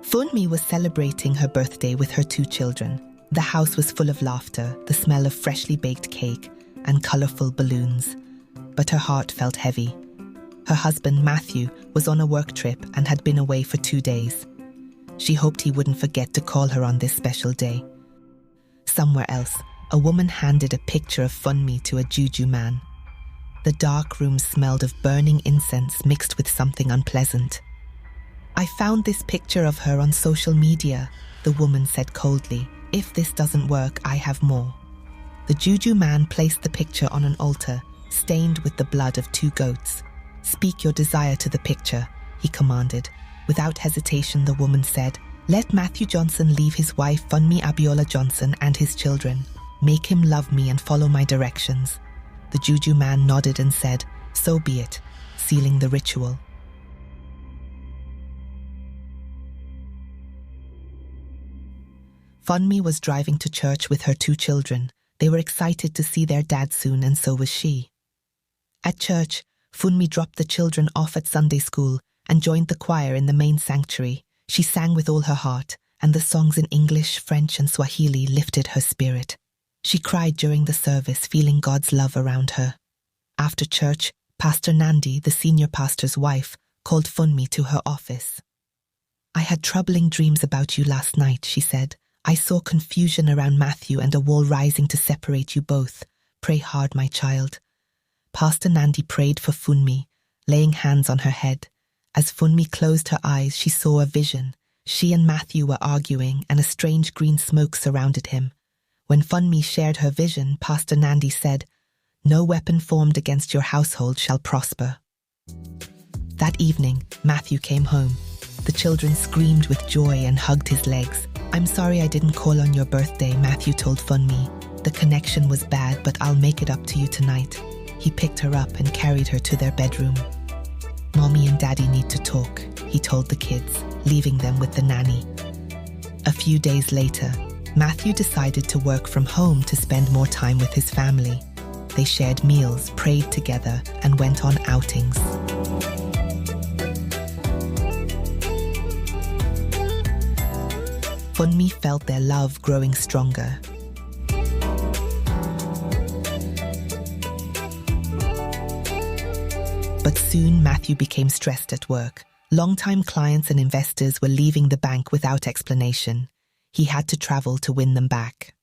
Funmi was celebrating her birthday with her 2 children. The house was full of laughter, the smell of freshly baked cake, and colourful balloons. But her heart felt heavy. Her husband, Matthew, was on a work trip and had been away for 2 days. She hoped he wouldn't forget to call her on this special day. Somewhere else, a woman handed a picture of Funmi to a juju man. The dark room smelled of burning incense mixed with something unpleasant. "I found this picture of her on social media," the woman said coldly. "If this doesn't work, I have more." The juju man placed the picture on an altar, stained with the blood of 2 goats. "Speak your desire to the picture," he commanded. Without hesitation, the woman said, "Let Matthew Johnson leave his wife Funmi Abiola Johnson and his children. Make him love me and follow my directions." The juju man nodded and said, "So be it," sealing the ritual. Funmi was driving to church with her 2 children. They were excited to see their dad soon, and so was she. At church, Funmi dropped the children off at Sunday school and joined the choir in the main sanctuary. She sang with all her heart, and the songs in English, French, and Swahili lifted her spirit. She cried during the service, feeling God's love around her. After church, Pastor Nandi, the senior pastor's wife, called Funmi to her office. "I had troubling dreams about you last night," she said. "I saw confusion around Matthew and a wall rising to separate you both. Pray hard, my child." Pastor Nandi prayed for Funmi, laying hands on her head. As Funmi closed her eyes, she saw a vision. She and Matthew were arguing, and a strange green smoke surrounded him. When Funmi shared her vision, Pastor Nandi said, "No weapon formed against your household shall prosper." That evening, Matthew came home. The children screamed with joy and hugged his legs. "I'm sorry I didn't call on your birthday," Matthew told Funmi. "The connection was bad, but I'll make it up to you tonight." He picked her up and carried her to their bedroom. "Mommy and Daddy need to talk," he told the kids, leaving them with the nanny. A few days later, Matthew decided to work from home to spend more time with his family. They shared meals, prayed together, and went on outings. Funmi felt their love growing stronger. But soon Matthew became stressed at work. Long-time clients and investors were leaving the bank without explanation. He had to travel to win them back.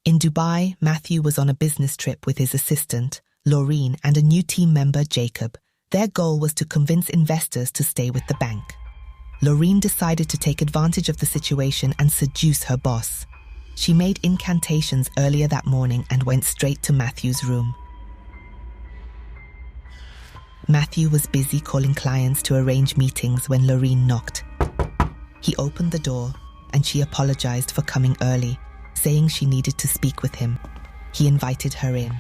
In Dubai, Matthew was on a business trip with his assistant, Laureen, and a new team member, Jacob. Their goal was to convince investors to stay with the bank. Laureen decided to take advantage of the situation and seduce her boss. She made incantations earlier that morning and went straight to Matthew's room. Matthew was busy calling clients to arrange meetings when Laureen knocked. He opened the door and she apologized for coming early, saying she needed to speak with him. He invited her in.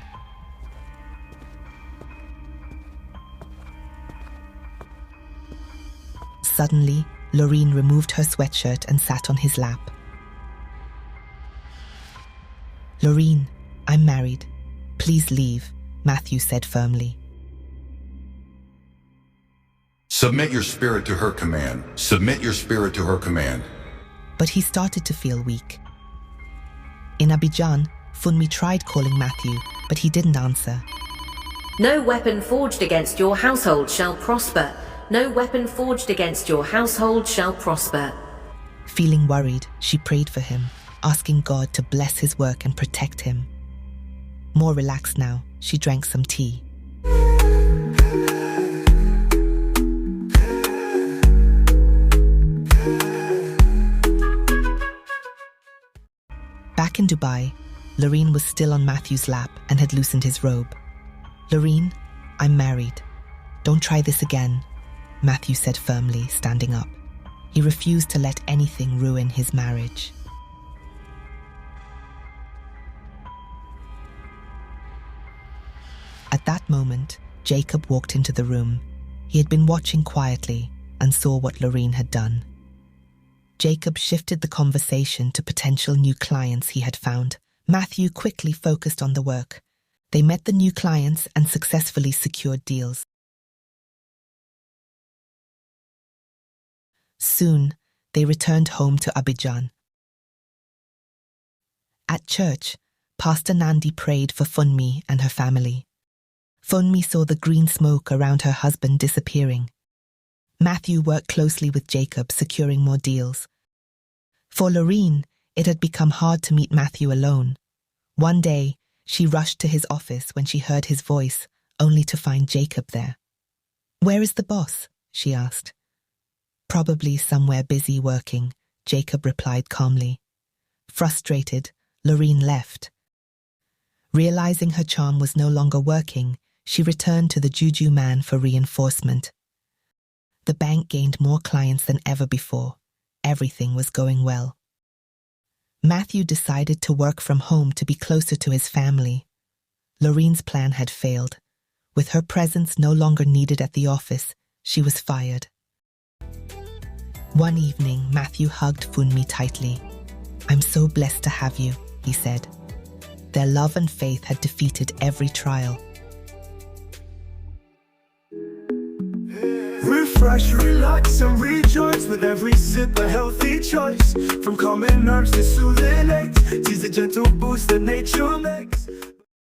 Suddenly, Laureen removed her sweatshirt and sat on his lap. "Laureen, I'm married. Please leave," Matthew said firmly. Submit your spirit to her command. Submit your spirit to her command. But he started to feel weak. In Abidjan, Funmi tried calling Matthew, but he didn't answer. "No weapon forged against your household shall prosper. No weapon forged against your household shall prosper." Feeling worried, she prayed for him, asking God to bless his work and protect him. More relaxed now, she drank some tea. Back in Dubai, Laureen was still on Matthew's lap and had loosened his robe. "Laureen, I'm married. Don't try this again," Matthew said firmly, standing up. He refused to let anything ruin his marriage. At that moment, Jacob walked into the room. He had been watching quietly and saw what Laureen had done. Jacob shifted the conversation to potential new clients he had found. Matthew quickly focused on the work. They met the new clients and successfully secured deals. Soon, they returned home to Abidjan. At church, Pastor Nandi prayed for Funmi and her family. Funmi saw the green smoke around her husband disappearing. Matthew worked closely with Jacob, securing more deals. For Lorene, it had become hard to meet Matthew alone. One day, she rushed to his office when she heard his voice, only to find Jacob there. "Where is the boss?" she asked. "Probably somewhere busy working," Jacob replied calmly. Frustrated, Lorene left. Realizing her charm was no longer working, she returned to the juju man for reinforcement. The bank gained more clients than ever before. Everything was going well. Matthew decided to work from home to be closer to his family. Lorene's plan had failed. With her presence no longer needed at the office, she was fired. One evening, Matthew hugged Funmi tightly. "I'm so blessed to have you," he said. Their love and faith had defeated every trial. Refresh, relax and rejoice with every sip a healthy choice. From common herbs to soothing eggs, tis a gentle boost that nature makes.